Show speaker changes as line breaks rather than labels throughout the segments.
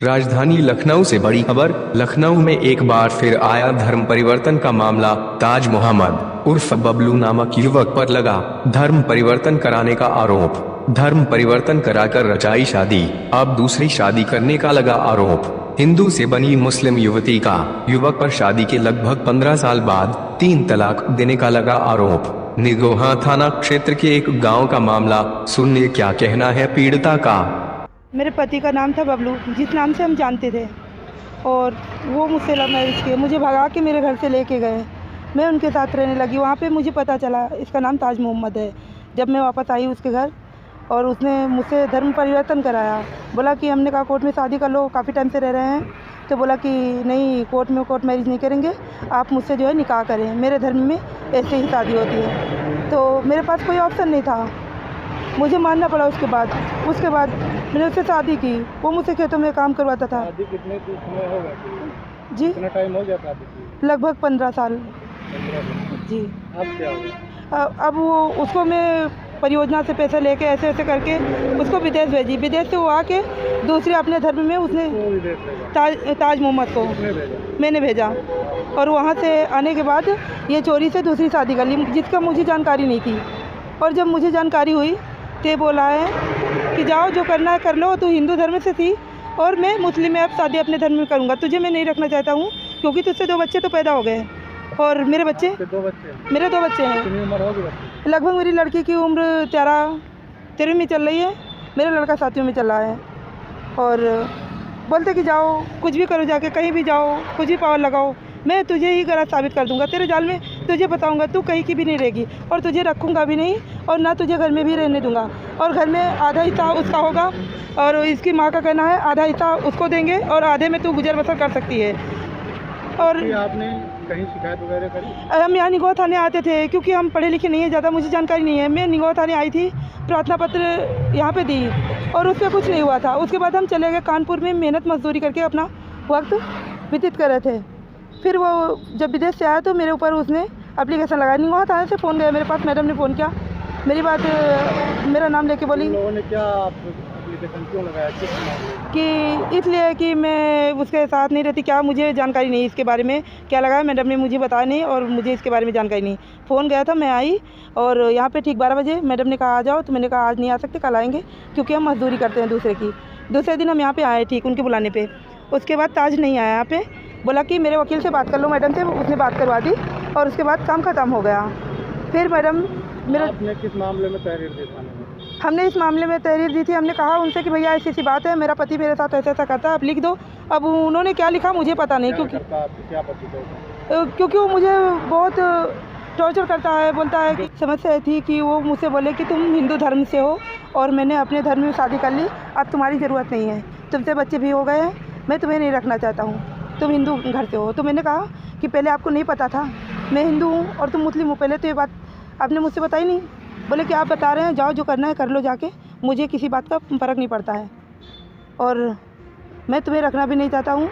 राजधानी लखनऊ से बड़ी खबर। लखनऊ में एक बार फिर आया धर्म परिवर्तन का मामला। ताज मोहम्मद उर्फ बबलू नामक युवक पर लगा धर्म परिवर्तन कराने का आरोप। धर्म परिवर्तन कराकर रचाई शादी, अब दूसरी शादी करने का लगा आरोप। हिंदू से बनी मुस्लिम युवती का युवक पर शादी के लगभग 15 साल बाद 3 तलाक देने का लगा आरोप। निगोहा थाना क्षेत्र के एक गांव का मामला। सुनिए क्या कहना है पीड़िता का।
मेरे पति का नाम था बबलू, जिस नाम से हम जानते थे, और वो मुझसे लव मैरिज किए। मुझे भगा के मेरे घर से लेके गए, मैं उनके साथ रहने लगी। वहाँ पे मुझे पता चला इसका नाम ताज मोहम्मद है। जब मैं वापस आई उसके घर, और उसने मुझसे धर्म परिवर्तन कराया। बोला कि हमने कहा कोर्ट में शादी कर लो, काफ़ी टाइम से रह रहे हैं। तो बोला कि नहीं, कोर्ट मैरिज नहीं करेंगे, आप मुझसे जो है निकाह करें, मेरे धर्म में ऐसे ही शादी होती है। तो मेरे पास कोई ऑप्शन नहीं था, मुझे मानना पड़ा। उसके बाद मैंने उससे शादी की। वो मुझसे खेतों में काम करवाता था।
शादी कितने समय हो गया जी? कितना टाइम हो गया शादी की?
लगभग 15 साल
15 साल।
जी।
अब क्या हो गया?
अब वो उसको मैं परियोजना से पैसे लेके ऐसे करके उसको विदेश भेजी। विदेश से वो आके दूसरे अपने धर्म में उसने ताज मोहम्मद को मैंने भेजा, और वहाँ से आने के बाद ये चोरी से दूसरी शादी कर ली, जिसका मुझे जानकारी नहीं थी। और जब मुझे जानकारी हुई तो बोला है कि जाओ जो करना है कर लो, तू हिंदू धर्म से थी और मैं मुस्लिम में अब शादी अपने धर्म में करूँगा, तुझे मैं नहीं रखना चाहता हूँ, क्योंकि तुझसे 2 बच्चे तो पैदा हो गए। और मेरे 2 बच्चे हैं।
कितनी उम्र होगी बच्चे?
लगभग मेरी लड़की की उम्र 13वीं में चल रही है, मेरा लड़का 7वीं में चल रहा है। और बोलते कि जाओ कुछ भी करो, जाके कहीं भी जाओ, कुछ भी पावर लगाओ, मैं तुझे ही गलत साबित कर दूंगा, तेरे जाल में तुझे बताऊंगा, तू कहीं की भी नहीं रहेगी, और तुझे रखूंगा भी नहीं, और ना तुझे घर में भी रहने दूंगा। और घर में आधा हिस्सा उसका होगा, और इसकी माँ का कहना है आधा हिस्सा उसको देंगे, और आधे में तू गुजर बसर कर सकती है। और
आपने कहीं शिकायत वगैरह करी?
हम यहाँ निगोह थाने आते थे, क्योंकि हम पढ़े लिखे नहीं है, ज़्यादा मुझे जानकारी नहीं है। मैं निगोह थाने आई थी, प्रार्थना पत्र यहाँ पे दी, और उस पर कुछ नहीं हुआ था। उसके बाद हम चले गए कानपुर में, मेहनत मजदूरी करके अपना वक्त व्यतीत कर रहे थे। फिर वो जब विदेश से आया तो मेरे ऊपर उसने एप्लीकेशन लगाया। निगोहा थाने से फ़ोन गया मेरे पास, मैडम ने फ़ोन किया, मेरी बात मेरा नाम लेके बोली
लोगों ने क्या एप्लीकेशन क्यों लगाया, किस मामले?
कि इसलिए कि मैं उसके साथ नहीं रहती, क्या मुझे जानकारी नहीं इसके बारे में क्या लगाया। मैडम ने मुझे बताया नहीं, और मुझे इसके बारे में जानकारी नहीं। फ़ोन गया था, मैं आई, और यहाँ पे ठीक 12 बजे मैडम ने कहा आ जाओ, तो मैंने कहा आज नहीं आ सकते, कल आएंगे, क्योंकि हम मजदूरी करते हैं दूसरे की। दूसरे दिन हम यहाँ पे आए ठीक उनके बुलाने पे। उसके बाद ताज नहीं आया यहाँ पे, बोला कि मेरे वकील से बात कर लो मैडम से, उसने बात करवा दी, और उसके बाद काम ख़त्म हो गया। फिर मैडम
आपने किस मामले में तहरीर दी थाने में?
हमने इस मामले में तहरीर दी थी। हमने कहा उनसे कि भैया ऐसी बात है, मेरा पति मेरे साथ ऐसा करता है, आप लिख दो। अब उन्होंने क्या लिखा मुझे पता नहीं, क्योंकि वो मुझे बहुत टॉर्चर करता है। बोलता है कि समस्या थी कि वो मुझसे बोले कि तुम हिंदू धर्म से हो, और मैंने अपने धर्म में शादी कर ली, अब तुम्हारी ज़रूरत नहीं है, तुमसे बच्चे भी हो गए हैं, मैं तुम्हें नहीं रखना चाहता हूँ, तुम हिंदू घर से हो। तो मैंने कहा कि पहले आपको नहीं पता था मैं हिंदू हूँ और तुम मुस्लिम हो, पहले तो ये बात आपने मुझसे बताई नहीं। बोले कि आप बता रहे हैं, जाओ जो करना है कर लो जाके, मुझे किसी बात का फ़र्क नहीं पड़ता है, और मैं तुम्हें रखना भी नहीं चाहता हूँ,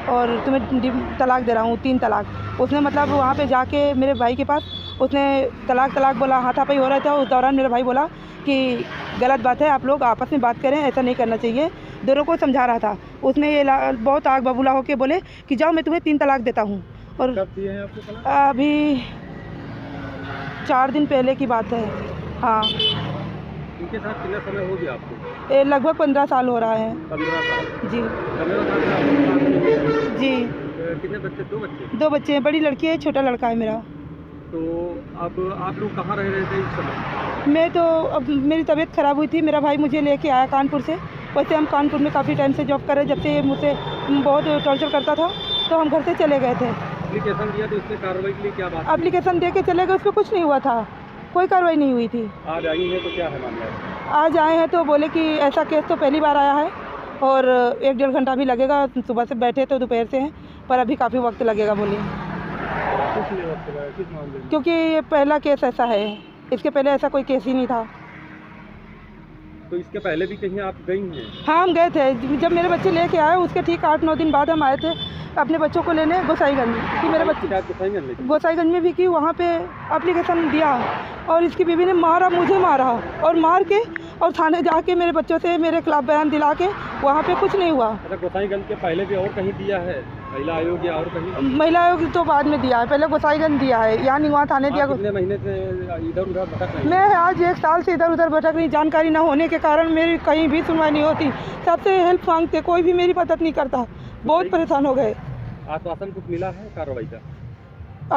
और तुम्हें तलाक दे रहा हूँ, 3 तलाक। उसने मतलब वहाँ पे जाके मेरे भाई के पास उसने तलाक बोला, हाथापाई हो रहा था। उस दौरान मेरा भाई बोला कि गलत बात है, आप लोग आपस में बात करें, ऐसा नहीं करना चाहिए। दोनों को समझा रहा था। उसने ये बहुत आग बबूला होके बोले कि जाओ मैं तुम्हें 3 तलाक देता हूँ। और
कब दिए हैं आपको तलाक?
अभी 4 दिन पहले की बात है। हाँ।
इनके साथ कितना समय हो गया आपको?
ये लगभग 15 साल हो रहा है।
15 साल?
जी
15 साल से आपको साथ में है?
जी।
कितने बच्चे? 2 बच्चे?
2 बच्चे हैं, बड़ी लड़की है, छोटा लड़का है मेरा।
तो अब आप लोग कहाँ रह रहे थे इस समय?
मैं तो अब मेरी तबीयत ख़राब हुई थी, मेरा भाई मुझे लेके आया कानपुर से। वैसे हम कानपुर में काफ़ी टाइम से जॉब कर रहे, जब से ये मुझसे बहुत टॉर्चर करता था, तो हम घर से चले गए थे।
एप्लीकेशन दिया तो उसने कार्रवाई के लिए क्या बात?
एप्लीकेशन दे के चले गए, उस पर कुछ नहीं हुआ था, कोई कार्रवाई नहीं हुई थी।
आज आई है तो क्या है मामला?
आज आए हैं तो बोले कि ऐसा केस तो पहली बार आया है, और 1-1.5 घंटा भी लगेगा। सुबह से बैठे तो दोपहर से हैं, पर अभी काफ़ी वक्त लगेगा बोले,
किस मामले में?
क्योंकि ये पहला केस ऐसा है, इसके पहले ऐसा कोई केस ही नहीं था।
तो इसके पहले भी कहीं आप गई हैं?
हाँ, हम गए थे, जब मेरे बच्चे लेके आए उसके ठीक 8-9 दिन बाद हम आए थे अपने बच्चों को लेने गोसाईगंज, कि मेरे बच्चे गोसाईगंज में भी की, वहाँ पे एप्लीकेशन दिया, और इसकी बीवी ने मारा, मुझे मारा, और मार के और थाने जाके मेरे बच्चों से मेरे खिलाफ बयान दिला के वहाँ पे कुछ नहीं हुआ।
अच्छा, गोसाईगंज के पहले भी और कहीं दिया है महिला आयोग या और कहीं?
महिला आयोग तो बाद में दिया है, पहले गोसाईगंज दिया है, यहाँ निगवा थाने दिया।
कितने महीने से इधर उधर भटक रही हैं?
मैं आज 1 साल से इधर उधर भटक रही, जानकारी न होने के कारण मेरी कहीं भी सुनवाई नहीं होती, सबसे हेल्प मांगते, कोई भी मेरी मदद नहीं करता, बहुत परेशान हो गए।
आश्वासन कुछ मिला है कार्रवाई का?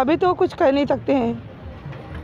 अभी तो कुछ कह नहीं सकते हैं।